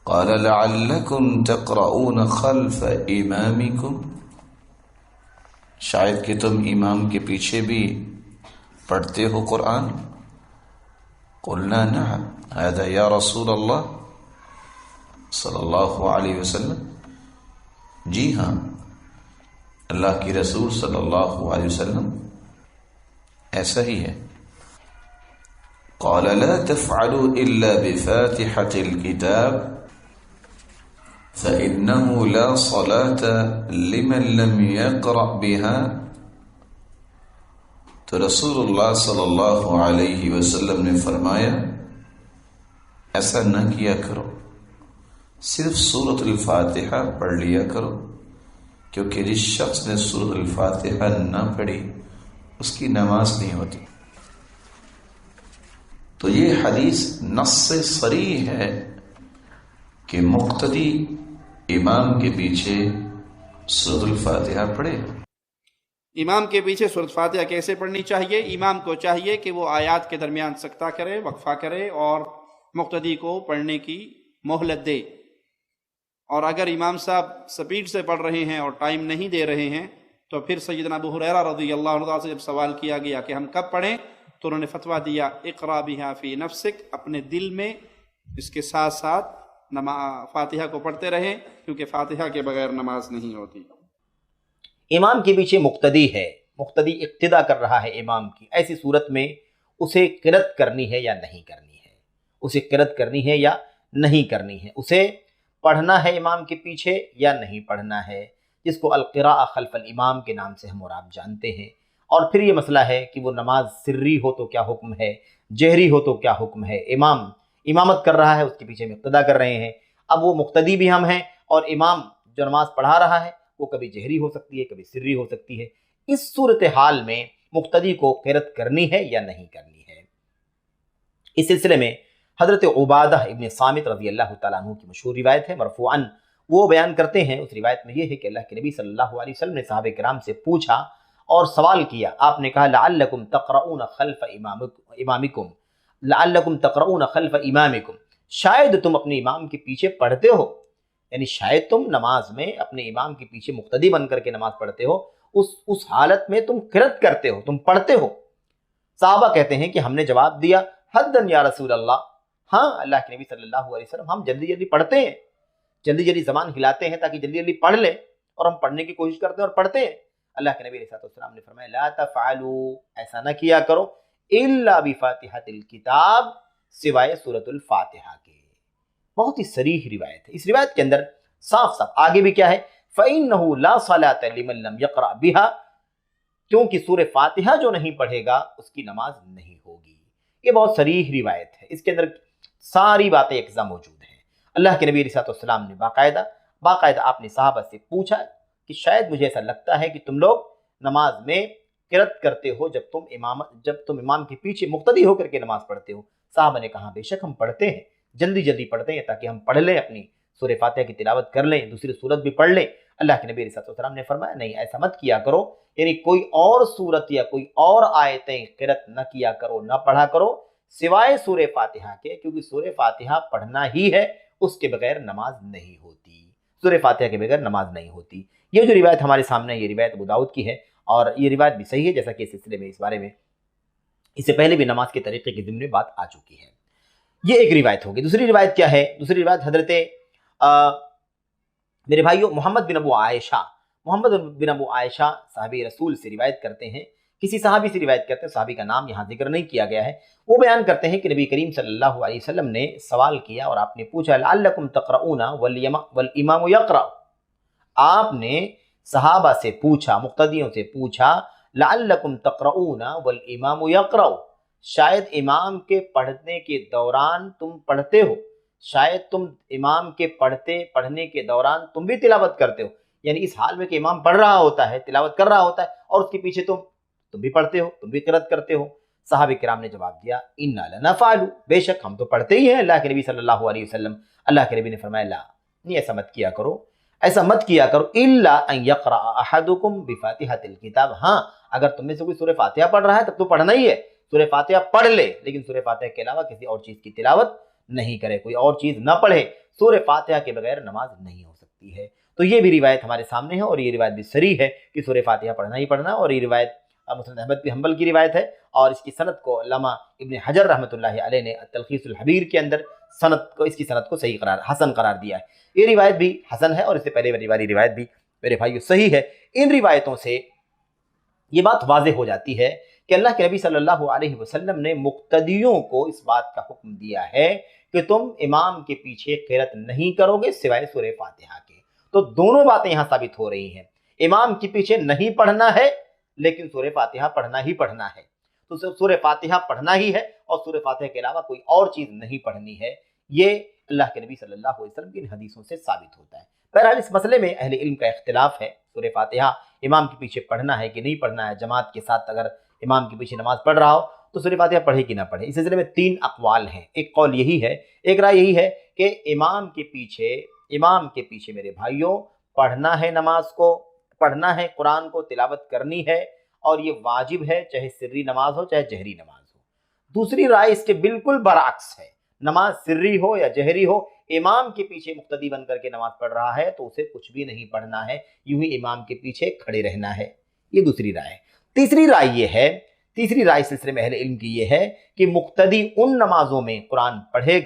قال لعلکم تقرؤون خلف امامکم، شاید کہ تم امام کے پیچھے بھی پڑھتے ہو قرآن، قلنا نعم هذا يا رسول الله صلی اللہ علیہ وسلم، جی ہاں اللہ کی رسول صلی اللہ علیہ وسلم ایسا ہی ہے۔ قال لا تفعلوا إلا بفاتحة الكتاب فإنه لا صلاة لمن لم يقرأ بها۔ تو رسول اللہ صلی اللہ علیہ وسلم نے فرمایا ایسا نہ کیا کرو، صرف سورۃ الفاتحہ پڑھ لیا کرو، کیونکہ جس شخص نے سورۃ الفاتحہ نہ پڑھی اس کی نماز نہیں ہوتی۔ تو یہ حدیث نص صریح ہے کہ مقتدی امام کے پیچھے سورۃ الفاتحہ پڑھے۔ امام کے پیچھے سورۃ فاتحہ کیسے پڑھنی چاہیے؟ امام کو چاہیے کہ وہ آیات کے درمیان سکتہ کرے، وقفہ کرے اور مقتدی کو پڑھنے کی مہلت دے۔ اور اگر امام صاحب سپیڈ سے پڑھ رہے ہیں اور ٹائم نہیں دے رہے ہیں تو پھر سیدنا ابو ہریرہ رضی اللہ عنہ سے جب سوال کیا گیا کہ ہم کب پڑھیں تو انہوں نے فتویٰ دیا اقرا بہا فی نفسک، اپنے دل میں اس کے ساتھ ساتھ فاتحہ کو پڑھتے رہیں، کیونکہ فاتحہ کے بغیر نماز نہیں ہوتی۔ امام کے پیچھے مقتدی ہے، مقتدی اقتدا کر رہا ہے امام کی، ایسی صورت میں اسے قرأت کرنی ہے یا نہیں کرنی ہے، اسے قرأت کرنی ہے یا نہیں کرنی ہے، اسے پڑھنا ہے امام کے پیچھے یا نہیں پڑھنا ہے، جس کو القراءہ خلف الامام کے نام سے ہم اور آپ جانتے ہیں۔ اور پھر یہ مسئلہ ہے کہ وہ نماز سری ہو تو کیا حکم ہے، جہری ہو تو کیا حکم ہے۔ امام امامت کر رہا ہے، اس کے پیچھے ہم اقتدا کر رہے ہیں، اب وہ مقتدی بھی ہم ہیں اور امام جو نماز پڑھا رہا ہے وہ کبھی جہری ہو سکتی ہے، کبھی سری ہو سکتی ہے۔ اس صورتحال میں مقتدی کو قرأت کرنی ہے یا نہیں کرنی ہے؟ اس سلسلے میں حضرت عبادہ ابن صامت رضی اللہ تعالیٰ عنہ کی مشہور روایت ہے مرفوعاً، وہ بیان کرتے ہیں، اس روایت میں یہ ہے کہ اللہ کے نبی صلی اللہ علیہ وسلم نے صحابہ کرام سے پوچھا اور سوال کیا، آپ نے کہا لعلکم تقرؤون خلف امامکم، لعلکم تقرؤون خلف امامکم، شاید تم اپنے امام کے پیچھے پڑھتے ہو، یعنی شاید تم نماز میں اپنے امام کے پیچھے مقتدی بن کر کے نماز پڑھتے ہو، اس حالت میں تم قرأت کرتے ہو، تم پڑھتے ہو۔ صحابہ کہتے ہیں کہ ہم نے جواب دیا حدن یا رسول اللہ، ہاں اللہ کے نبی صلی اللہ علیہ وسلم، ہم جلدی جلدی پڑھتے ہیں، جلدی جلدی زبان ہلاتے ہیں تاکہ جلدی جلدی پڑھ لیں، اور ہم پڑھنے کی کوشش کرتے ہیں اور پڑھتے ہیں۔ اللہ کے نبی علیہ السلام نے فرمایا لا تفعلوا، ایسا نہ کیا کرو، الا بفاتحۃ الکتاب، سوائے سورۃ الفاتحہ کے۔ بہت ہی صریح روایت ہے، اس روایت کے اندر صاف صاف آگے بھی کیا ہے، فَإِنَّهُ لَا صَلَاةَ لِمَن لَمْ يَقْرَأْ بِهَا، کیونکہ سورہ فاتحہ جو نہیں پڑھے گا اس کی نماز نہیں ہوگی۔ یہ بہت صریح روایت ہے، اس کے اندر ساری باتیں یکساں موجود ہیں۔ اللہ کے نبی علیہ السلام نے باقاعدہ آپ نے صحابہ سے پوچھا کہ شاید مجھے ایسا لگتا ہے کہ تم لوگ نماز میں قرأت کرتے ہو جب تم امام کے پیچھے مقتدی ہو کر کے نماز پڑھتے ہو۔ صحابہ نے کہا بے شک ہم پڑھتے ہیں، جلدی جلدی پڑھتے ہیں تاکہ ہم پڑھ لیں، اپنی سورہ فاتحہ کی تلاوت کر لیں، دوسری سورت بھی پڑھ لیں۔ اللہ کے نبی علیہ السلام نے فرمایا نہیں، ایسا مت کیا کرو، یعنی کوئی اور سورت یا کوئی اور آیتیں قرأت نہ کیا کرو، نہ پڑھا کرو سوائے سورہ فاتحہ کے، کیونکہ سورہ فاتحہ پڑھنا ہی ہے، اس کے بغیر نماز نہیں ہوتی، سورہ فاتحہ کے بغیر نماز نہیں ہوتی۔ یہ جو روایت ہمارے سامنے ہے، یہ روایت ابو داؤد کی ہے، اور یہ روایت بھی صحیح ہے، جیسا کہ اس سلسلے میں اس بارے میں اس سے پہلے بھی نماز کے طریقے کے ضمن میں بات آ چکی ہے۔ یہ ایک روایت ہوگی۔ دوسری روایت کیا ہے؟ دوسری روایت حضرت میرے بھائیوں محمد بن ابو عائشہ صحابی رسول سے روایت کرتے ہیں، کسی صحابی سے روایت کرتے ہیں، صحابی کا نام یہاں ذکر نہیں کیا گیا ہے۔ وہ بیان کرتے ہیں کہ نبی کریم صلی اللہ علیہ وسلم نے سوال کیا اور آپ نے پوچھا لعلکم تقرؤون والامام یقرأ، آپ نے صحابہ سے پوچھا، مقتدیوں سے پوچھا لعلکم تقرؤون والامام یقرأ، شاید امام کے پڑھنے کے دوران تم پڑھتے ہو، شاید تم امام کے پڑھنے کے دوران تم بھی تلاوت کرتے ہو، یعنی اس حال میں کہ امام پڑھ رہا ہوتا ہے، تلاوت کر رہا ہوتا ہے، اور اس کے پیچھے تم بھی پڑھتے ہو، تم بھی قرأت کرتے ہو۔ صحابہ کرام نے جواب دیا انا لنفعل، بے شک ہم تو پڑھتے ہی ہیں اللہ کے نبی صلی اللہ علیہ وسلم۔ اللہ کے نبی نے فرمایا لا، نہیں ایسا مت کیا کرو، ایسا مت کیا کرو، الا ان یقرأ احدکم بفاتحۃ الکتاب، ہاں اگر تم میں سے کوئی سورہ فاتحہ پڑھ رہا ہے تب تو پڑھنا ہی ہے، سورہ فاتحہ پڑھ لے، لیکن سورہ فاتحہ کے علاوہ کسی اور چیز کی تلاوت نہیں کرے، کوئی اور چیز نہ پڑھے، سورہ فاتحہ کے بغیر نماز نہیں ہو سکتی ہے۔ تو یہ بھی روایت ہمارے سامنے ہے، اور یہ روایت بھی صریح ہے کہ سورہ فاتحہ پڑھنا ہی پڑھنا، اور یہ روایت مسند احمد بن حنبل کی روایت ہے، اور اس کی سند کو علامہ ابن حجر رحمۃ اللہ علیہ نے تلخیص الحبیر کے اندر اس کی سند کو صحیح حسن قرار دیا ہے۔ یہ روایت بھی حسن ہے، اور اس سے پہلے والی روایت بھی میرے بھائیو صحیح ہے۔ ان روایتوں سے یہ بات واضح ہو جاتی ہے کہ اللہ کے نبی صلی اللہ علیہ وسلم نے مقتدیوں کو اس بات کا حکم دیا ہے کہ تم امام کے پیچھے قرأت نہیں کرو گے سوائے سورہ فاتحہ کے۔ تو دونوں باتیں یہاں ثابت ہو رہی ہیں، امام کے پیچھے نہیں پڑھنا ہے لیکن سورہ فاتحہ پڑھنا ہی پڑھنا ہے، تو سورہ فاتحہ پڑھنا ہی ہے، اور سورہ فاتحہ کے علاوہ کوئی اور چیز نہیں پڑھنی ہے۔ یہ اللہ کے نبی صلی اللہ علیہ وسلم کی ان حدیثوں سے ثابت ہوتا ہے۔ بہرحال اس مسئلے میں اہل علم کا اختلاف ہے، سورہ فاتحہ امام کے پیچھے پڑھنا ہے کہ نہیں پڑھنا ہے۔ جماعت کے ساتھ اگر امام کے پیچھے نماز پڑھ رہا ہو تو سورہ فاتحہ پڑھے کہ نہ پڑھے۔ اس سلسلے میں 3 اقوال ہیں۔ ایک قول یہی ہے، ایک رائے یہی ہے کہ امام کے پیچھے میرے بھائیوں پڑھنا ہے، نماز کو پڑھنا ہے، قرآن کو تلاوت کرنی ہے، اور یہ واجب ہے، چاہے سری نماز ہو چاہے جہری نماز ہو۔ دوسری رائے اس کے بالکل برعکس ہے، نماز سری ہو یا جہری ہو، امام کے پیچھے مقتدی بن کر کے نماز پڑھ رہا ہے تو اسے کچھ بھی نہیں پڑھنا ہے، یوں ہی امام کے پیچھے کھڑے رہنا ہے۔ یہ دوسری رائے ہے۔ تیسری رائے اس سلسلے میں اہل علم کی یہ ہے کہ مقتدی ان نمازوں میں قرآن پڑھے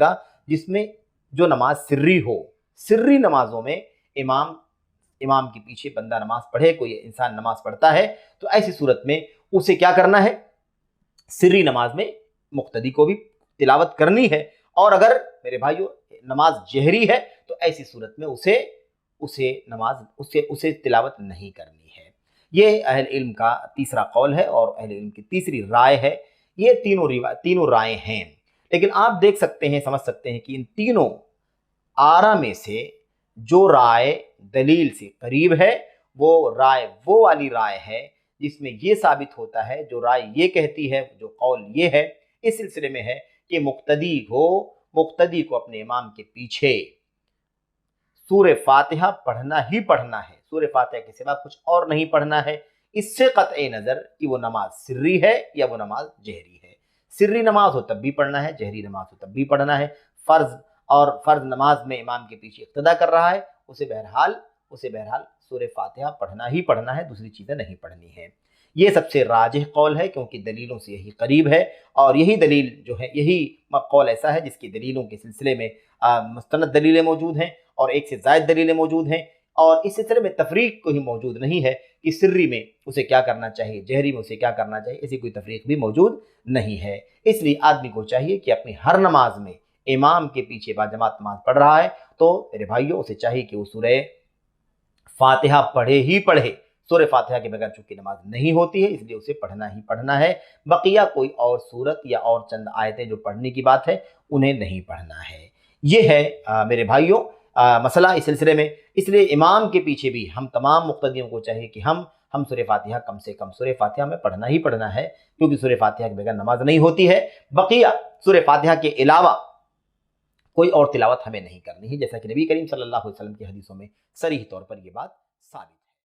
گا جس میں جو نماز سری ہو۔ سری نمازوں میں امام کے پیچھے بندہ نماز پڑھے، کوئی انسان نماز پڑھتا ہے، تو ایسی صورت میں اسے کیا کرنا ہے؟ سری نماز میں مقتدی کو بھی تلاوت کرنی ہے، اور اگر میرے بھائیو نماز جہری ہے تو ایسی صورت میں اسے تلاوت نہیں کرنی ہے۔ یہ اہل علم کا تیسرا قول ہے، اور اہل علم کی تیسری رائے ہے۔ یہ تینوں رائے ہیں، لیکن آپ دیکھ سکتے ہیں، سمجھ سکتے ہیں کہ ان تینوں آرا میں سے جو رائے دلیل سے قریب ہے وہ والی رائے ہے جس میں یہ ثابت ہوتا ہے، جو رائے یہ کہتی ہے، جو قول یہ ہے اس سلسلے میں ہے کہ مقتدی کو اپنے امام کے پیچھے سورہ فاتحہ پڑھنا ہی پڑھنا ہے، سورہ فاتحہ کے سوا کچھ اور نہیں پڑھنا ہے۔ اس سے قطع نظر کہ وہ نماز سری ہے یا وہ نماز جہری ہے۔ سری نماز ہو تب بھی پڑھنا ہے، جہری نماز ہو تب بھی پڑھنا ہے۔ فرض نماز میں امام کے پیچھے اقتدا کر رہا ہے، اسے بہرحال سورہ فاتحہ پڑھنا ہی پڑھنا ہے، دوسری چیزیں نہیں پڑھنی ہے۔ یہ سب سے راجح قول ہے، کیونکہ دلیلوں سے یہی قریب ہے، اور یہی دلیل جو ہے، یہی قول ایسا ہے جس کی دلیلوں کے سلسلے میں مستند دلیلیں موجود ہیں اور ایک سے زائد دلیلیں موجود ہیں، اور اس سلسلے میں تفریق کوئی موجود نہیں ہے کہ سری میں اسے کیا کرنا چاہیے، جہری میں اسے کیا کرنا چاہیے، ایسی کوئی تفریق بھی موجود نہیں ہے۔ اس لیے آدمی کو چاہیے کہ اپنی ہر نماز میں امام کے پیچھے باجماعت نماز پڑھ رہا ہے تو میرے بھائیوں اسے چاہیے کہ وہ سورہ فاتحہ پڑھے ہی پڑھے۔ سورہ فاتحہ کے بغیر چونکہ نماز نہیں ہوتی ہے، اس لیے اسے پڑھنا ہی پڑھنا ہے۔ بقیہ کوئی اور سورت یا اور چند آیتیں جو پڑھنے کی بات ہے انہیں نہیں پڑھنا ہے۔ یہ ہے میرے بھائیوں مسئلہ اس سلسلے میں۔ اس لیے امام کے پیچھے بھی ہم تمام مقتدیوں کو چاہیے کہ ہم سورہ فاتحہ کم سے کم سورہ فاتحہ میں پڑھنا ہی پڑھنا ہے، کیونکہ سورہ فاتحہ کے بغیر نماز نہیں ہوتی ہے۔ بقیہ سورہ فاتحہ کے علاوہ کوئی اور تلاوت ہمیں نہیں کرنی ہے، جیسا کہ نبی کریم صلی اللہ علیہ وسلم کی حدیثوں میں صریح طور پر یہ بات ثابت